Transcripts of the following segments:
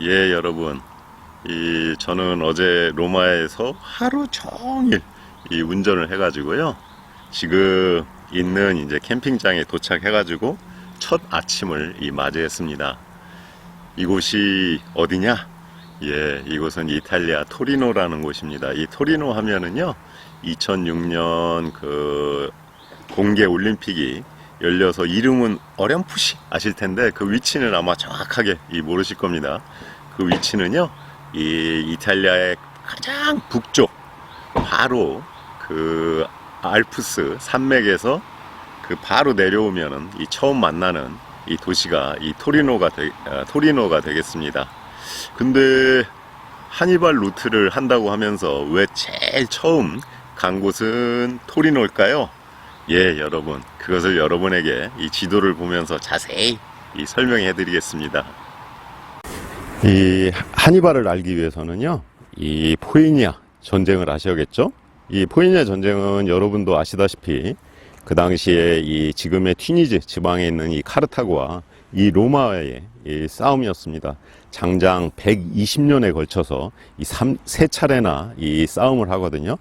예, 여러분. 저는 어제 로마에서 하루 종일 운전을 해가지고요. 지금 있는 이제 캠핑장에 도착해가지고 첫 아침을 맞이했습니다. 이곳이 어디냐? 예, 이곳은 이탈리아 토리노라는 곳입니다. 이 토리노 하면은요, 2006년 그 공개 올림픽이 열려서 이름은 어렴풋이 아실 텐데 그 위치는 아마 정확하게 모르실 겁니다. 그 위치는요, 이 이탈리아의 가장 북쪽, 바로 그 알프스 산맥에서 그 바로 내려오면은 이 처음 만나는 이 도시가 이 토리노가 되겠습니다. 근데 하니발 루트를 한다고 하면서 왜 제일 처음 간 곳은 토리노일까요? 예, 여러분, 그것을 여러분에게 이 지도를 보면서 자세히 설명해 드리겠습니다. 이 하니발을 알기 위해서는요, 이 포이니아 전쟁을 아셔야겠죠? 이 포이니아 전쟁은 여러분도 아시다시피 그 당시에 이 지금의 튀니지 지방에 있는 이 카르타고와 이 로마의 이 싸움이었습니다. 장장 120년에 걸쳐서 세 차례나 이 싸움을 하거든요.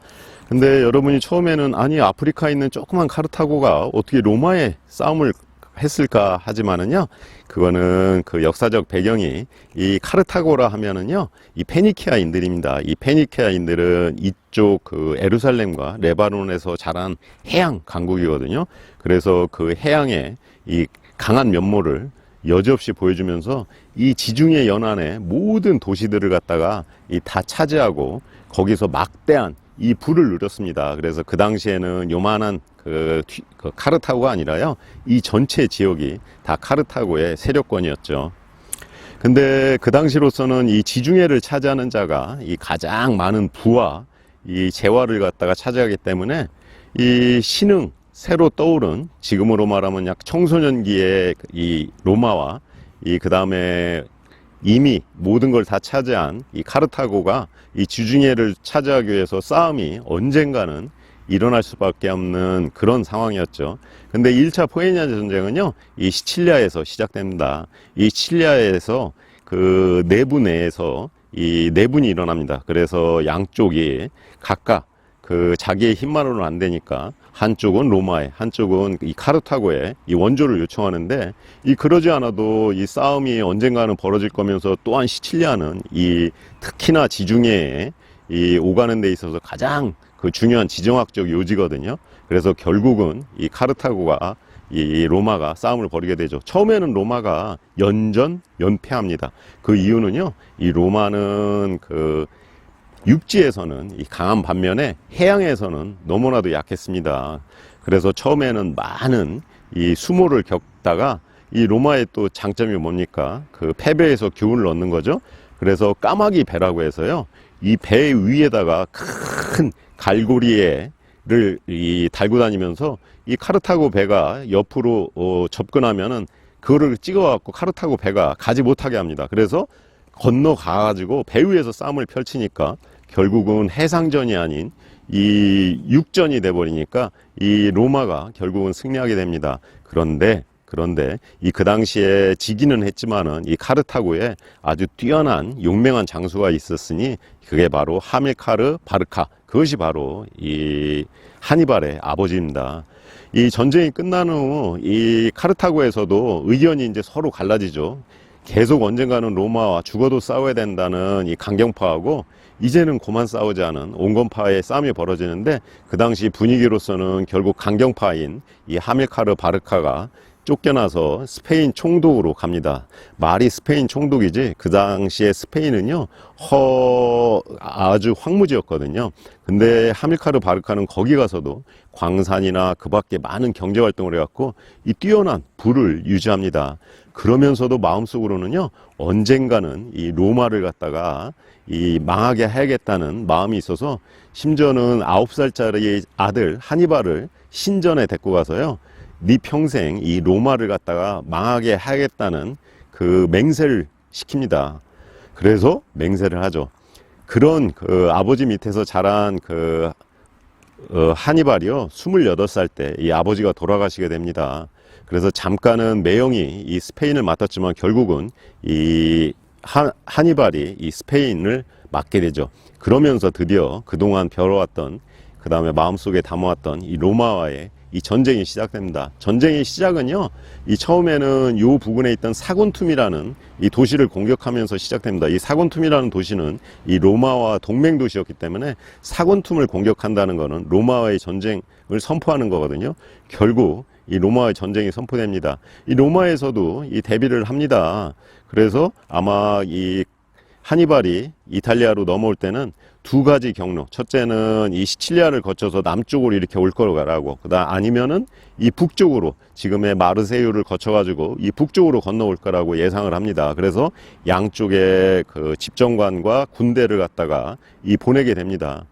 근데 여러분이 처음에는 아니 아프리카에 있는 조그만 카르타고가 어떻게 로마에 싸움을 했을까 하지만은요, 그거는 그 역사적 배경이 이 카르타고라 하면은요, 이 페니키아인들입니다. 이 페니키아인들은 이쪽 그 에루살렘과 레바논에서 자란 해양 강국이거든요. 그래서 그 해양의 이 강한 면모를 여지없이 보여주면서 이 지중해 연안의 모든 도시들을 갖다가 다 차지하고 거기서 막대한 이 부를 누렸습니다. 그래서 그 당시에는 요만한 그 카르타고가 아니라요, 이 전체 지역이 다 카르타고의 세력권이었죠. 근데 그 당시로서는 이 지중해를 차지하는 자가 이 가장 많은 부와 이 재화를 갖다가 차지하기 때문에 이 신흥 새로 떠오른, 지금으로 말하면 약 청소년기의 이 로마와 그 다음에 이미 모든 걸 다 차지한 이 카르타고가 이 지중해를 차지하기 위해서 싸움이 언젠가는 일어날 수밖에 없는 그런 상황이었죠. 근데 1차 포에니아 전쟁은요, 이 시칠리아에서 시작됩니다. 이 시칠리아에서 그 내부 내에서 이 내분이 일어납니다. 그래서 양쪽이 각각 그 자기의 힘만으로는 안 되니까 한쪽은 로마에, 한쪽은 이 카르타고에 이 원조를 요청하는데, 그러지 않아도 이 싸움이 언젠가는 벌어질 거면서 또한 시칠리아는 특히나 지중해에 오가는 데 있어서 가장 그 중요한 지정학적 요지거든요. 그래서 결국은 이 카르타고가 이 로마가 싸움을 벌이게 되죠. 처음에는 로마가 연패합니다. 그 이유는요, 이 로마는 그 육지에서는 강한 반면에 해양에서는 너무나도 약했습니다. 그래서 처음에는 많은 수모를 겪다가 이 로마의 또 장점이 뭡니까? 그 패배에서 교훈을 얻는 거죠. 그래서 까마귀 배라고 해서요, 이 배 위에다가 큰 갈고리를 달고 다니면서 이 카르타고 배가 옆으로 접근하면은 그거를 찍어갖고 카르타고 배가 가지 못하게 합니다. 그래서 건너가가지고 배 위에서 싸움을 펼치니까 결국은 해상전이 아닌 이 육전이 돼버리니까 이 로마가 결국은 승리하게 됩니다. 그런데 그 당시에 지기는 했지만은 이 카르타고에 아주 뛰어난 용맹한 장수가 있었으니 그게 바로 하밀카르 바르카, 그것이 바로 이 하니발의 아버지입니다. 이 전쟁이 끝난 후 이 카르타고에서도 의견이 이제 서로 갈라지죠. 계속 언젠가는 로마와 죽어도 싸워야 된다는 이 강경파하고 이제는 그만 싸우자는 온건파의 싸움이 벌어지는데, 그 당시 분위기로서는 결국 강경파인 이 하밀카르 바르카가 쫓겨나서 스페인 총독으로 갑니다. 말이 스페인 총독이지 그 당시에 스페인은요 아주 황무지였거든요. 근데 하밀카르 바르카는 거기 가서도 광산이나 그 밖에 많은 경제 활동을 해갖고 이 뛰어난 부를 유지합니다. 그러면서도 마음속으로는요, 언젠가는 이 로마를 갖다가 망하게 해야겠다는 마음이 있어서 심지어는 9살짜리 아들 하니발을 신전에 데리고 가서요, 네 평생 이 로마를 갖다가 망하게 하겠다는 그 맹세를 시킵니다. 그래서 맹세를 하죠. 그런 그 아버지 밑에서 자란 그 하니발이요, 28살 때 이 아버지가 돌아가시게 됩니다. 그래서 잠깐은 매형이 이 스페인을 맡았지만 결국은 이 하니발이 이 스페인을 맡게 되죠. 그러면서 드디어 그동안 벼러왔던, 그 다음에 마음속에 담아왔던 이 로마와의 이 전쟁이 시작됩니다. 전쟁의 시작은요, 이 처음에는 요 부근에 있던 사군툼이라는 이 도시를 공격하면서 시작됩니다. 이 사군툼이라는 도시는 이 로마와 동맹 도시였기 때문에 사군툼을 공격한다는 것은 로마와의 전쟁을 선포하는 거거든요. 결국 이 로마와의 전쟁이 선포됩니다. 이 로마에서도 이 대비를 합니다. 그래서 아마 이 하니발이 이탈리아로 넘어올 때는 두 가지 경로. 첫째는 이 시칠리아를 거쳐서 남쪽으로 이렇게 올 거라고. 그다음 아니면은 이 북쪽으로, 지금의 마르세유를 거쳐가지고 이 북쪽으로 건너올 거라고 예상을 합니다. 그래서 양쪽에 그 집정관과 군대를 갖다가 이 보내게 됩니다.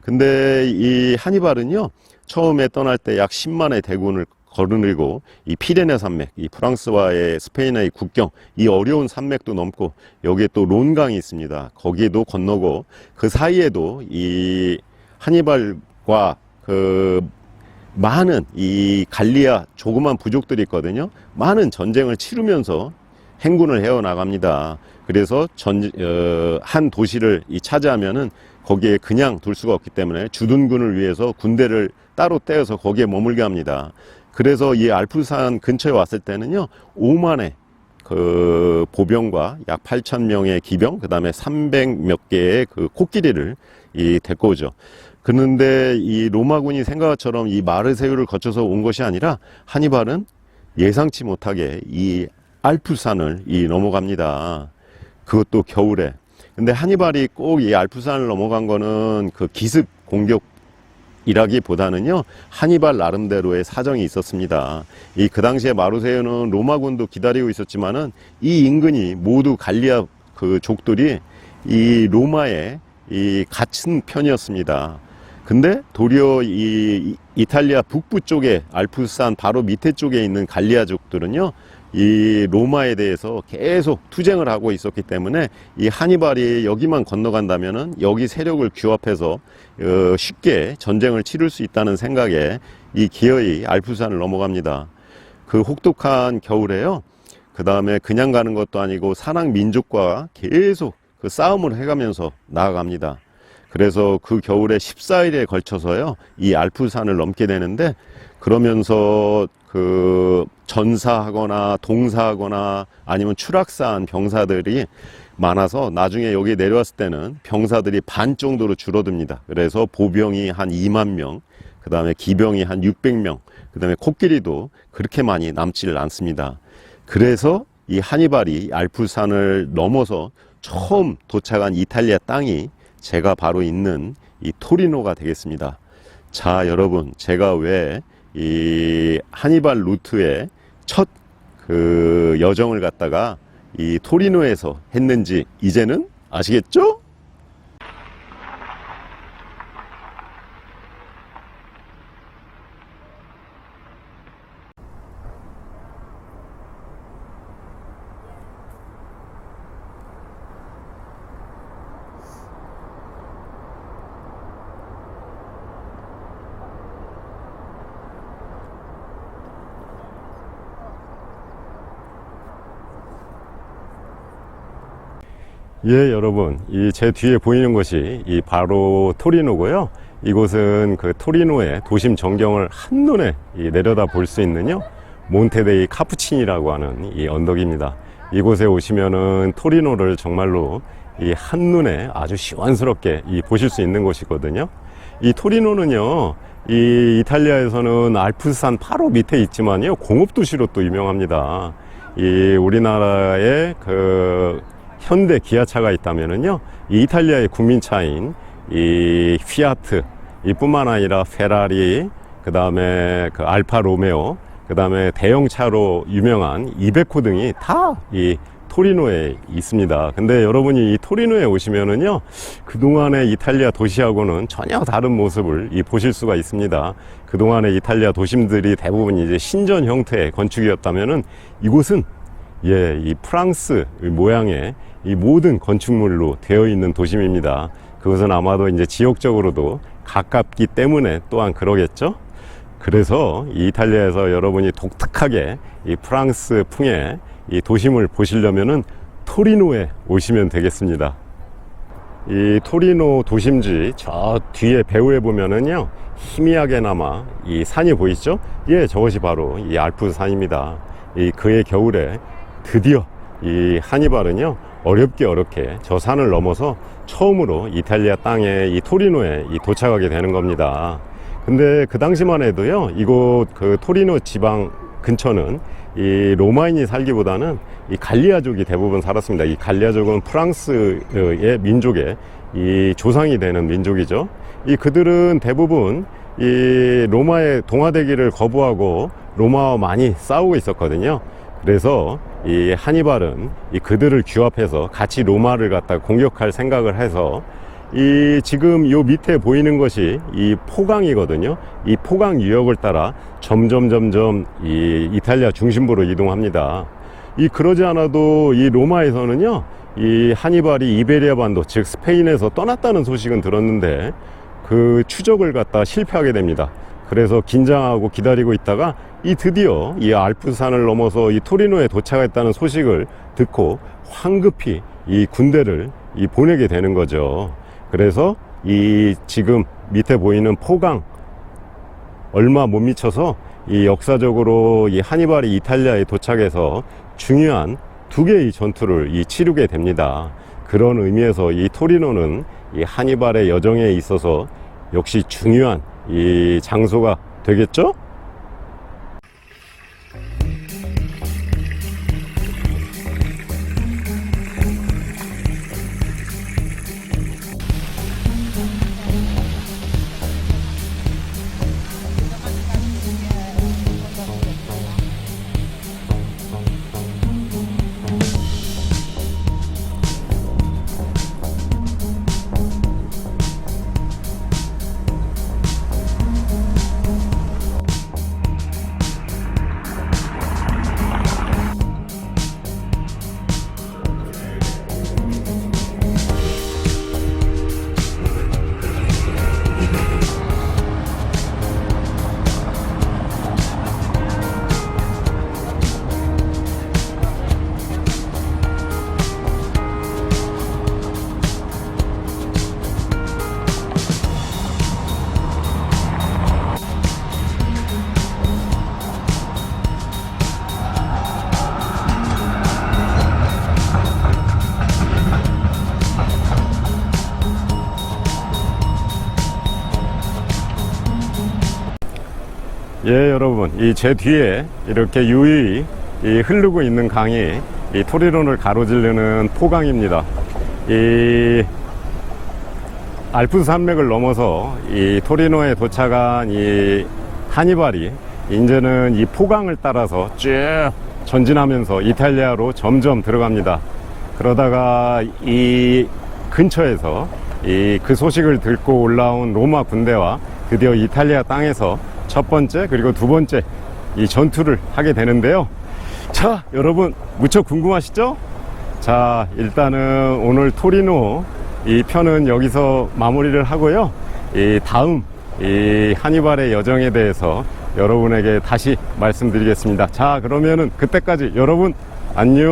근데 이 하니발은요, 처음에 떠날 때 약 10만의 대군을 거느리고 이 피레네 산맥, 이 프랑스와의 스페인의 국경, 이 어려운 산맥도 넘고 여기에 또 론강이 있습니다. 거기에도 건너고 그 사이에도 이 하니발과 그 많은 이 갈리아 조그만 부족들이 있거든요. 많은 전쟁을 치르면서 행군을 해어 나갑니다. 그래서 한 도시를 차지하면은 거기에 그냥 둘 수가 없기 때문에 주둔군을 위해서 군대를 따로 떼어서 거기에 머물게 합니다. 그래서 이 알프산 근처에 왔을 때는요, 5만의 그 보병과 약 8,000명의 기병, 그 다음에 300 몇 개의 그 코끼리를 데리고 오죠. 그런데 이 로마군이 생각처럼 이 마르세유를 거쳐서 온 것이 아니라 하니발은 예상치 못하게 이 알프산을 넘어갑니다. 그것도 겨울에. 근데 하니발이 꼭 이 알프산을 넘어간 거는 그 기습 공격 이라기보다는요, 하니발 나름대로의 사정이 있었습니다. 그 당시에 마르세유는 로마군도 기다리고 있었지만은 이 인근이 모두 갈리아 그 족들이 이 로마에 갇힌 편이었습니다. 근데 도리어 이 이탈리아 북부 쪽에 알프스산 바로 밑에 쪽에 있는 갈리아족들은요, 이 로마에 대해서 계속 투쟁을 하고 있었기 때문에 이 하니발이 여기만 건너간다면은 여기 세력을 규합해서 쉽게 전쟁을 치를 수 있다는 생각에 이 기어이 알프스산을 넘어갑니다. 그 혹독한 겨울에요, 그 다음에 그냥 가는 것도 아니고 사랑 민족과 계속 그 싸움을 해가면서 나아갑니다. 그래서 그 겨울에 14일에 걸쳐서요, 이 알프스산을 넘게 되는데, 그러면서 그 전사하거나 동사하거나 아니면 추락사한 병사들이 많아서 나중에 여기 내려왔을 때는 병사들이 반 정도로 줄어듭니다. 그래서 보병이 한 2만 명, 그 다음에 기병이 한 600명, 그 다음에 코끼리도 그렇게 많이 남지를 않습니다. 그래서 이 하니발이 알프스산을 넘어서 처음 도착한 이탈리아 땅이 제가 바로 있는 이 토리노가 되겠습니다. 자, 여러분, 제가 왜 이 하니발 루트의 첫 그 여정을 갖다가 이 토리노에서 했는지 이제는 아시겠죠? 예, 여러분, 이 제 뒤에 보이는 것이 바로 토리노고요. 이곳은 그 토리노의 도심 전경을 한눈에 내려다 볼 수 있는요, 몬테데이 카푸치니라고 하는 이 언덕입니다. 이곳에 오시면은 토리노를 정말로 한눈에 아주 시원스럽게 보실 수 있는 곳이거든요. 이 토리노는요, 이 이탈리아에서는 알프스산 바로 밑에 있지만요, 공업도시로 또 유명합니다. 우리나라의 그 현대 기아차가 있다면은요, 이 이탈리아의 국민차인 이 피아트, 뿐만 아니라 페라리, 그 다음에 그 알파 로메오, 그 다음에 대형차로 유명한 이베코 등이 다 이 토리노에 있습니다. 근데 여러분이 이 토리노에 오시면은요, 그동안의 이탈리아 도시하고는 전혀 다른 모습을 보실 수가 있습니다. 그동안의 이탈리아 도심들이 대부분 이제 신전 형태의 건축이었다면은 이곳은 이 프랑스 모양의 이 모든 건축물로 되어 있는 도심입니다. 그것은 아마도 이제 지역적으로도 가깝기 때문에 또한 그러겠죠. 그래서 이 이탈리아에서 여러분이 독특하게 이 프랑스 풍의 이 도심을 보시려면은 토리노에 오시면 되겠습니다. 이 토리노 도심지 저 뒤에 배후에 보면은요, 희미하게나마 이 산이 보이시죠? 예, 저것이 바로 이 알프스 산입니다. 이 그해 겨울에 드디어 이 하니발은요, 어렵게 저 산을 넘어서 처음으로 이탈리아 땅에 이 토리노에 도착하게 되는 겁니다. 근데 그 당시만 해도요, 이곳 그 토리노 지방 근처는 이 로마인이 살기보다는 이 갈리아족이 대부분 살았습니다. 이 갈리아족은 프랑스의 민족의 이 조상이 되는 민족이죠. 이 그들은 대부분 이 로마의 동화되기를 거부하고 로마와 많이 싸우고 있었거든요. 그래서 이 하니발은 이 그들을 규합해서 같이 로마를 갖다 공격할 생각을 해서 이 지금 요 밑에 보이는 것이 이 포강이거든요. 이 포강 유역을 따라 점점 이 이탈리아 중심부로 이동합니다. 이 그러지 않아도 이 로마에서는요, 이 하니발이 이베리아 반도 즉 스페인에서 떠났다는 소식은 들었는데 그 추적을 갖다 실패하게 됩니다. 그래서 긴장하고 기다리고 있다가 이 드디어 이 알프스산을 넘어서 이 토리노에 도착했다는 소식을 듣고 황급히 이 군대를 이 보내게 되는 거죠. 그래서 이 지금 밑에 보이는 포강 얼마 못 미쳐서 이 역사적으로 이 하니발이 이탈리아에 도착해서 중요한 두 개의 전투를 이 치르게 됩니다. 그런 의미에서 이 토리노는 이 하니발의 여정에 있어서 역시 중요한 이 장소가 되겠죠? 예, 여러분, 이 제 뒤에 이렇게 유유히 흐르고 있는 강이 이 토리노를 가로지르는 포강입니다. 이 알프스 산맥을 넘어서 이 토리노에 도착한 이 하니발이 이제는 이 포강을 따라서 쭉 전진하면서 이탈리아로 점점 들어갑니다. 그러다가 이 근처에서 그 소식을 듣고 올라온 로마 군대와 드디어 이탈리아 땅에서 첫 번째 그리고 두 번째 이 전투를 하게 되는데요. 자, 여러분 무척 궁금하시죠? 자, 일단은 오늘 토리노 이 편은 여기서 마무리를 하고요. 이 다음 이 하니발의 여정에 대해서 여러분에게 다시 말씀드리겠습니다. 자, 그러면은 그때까지 여러분 안녕.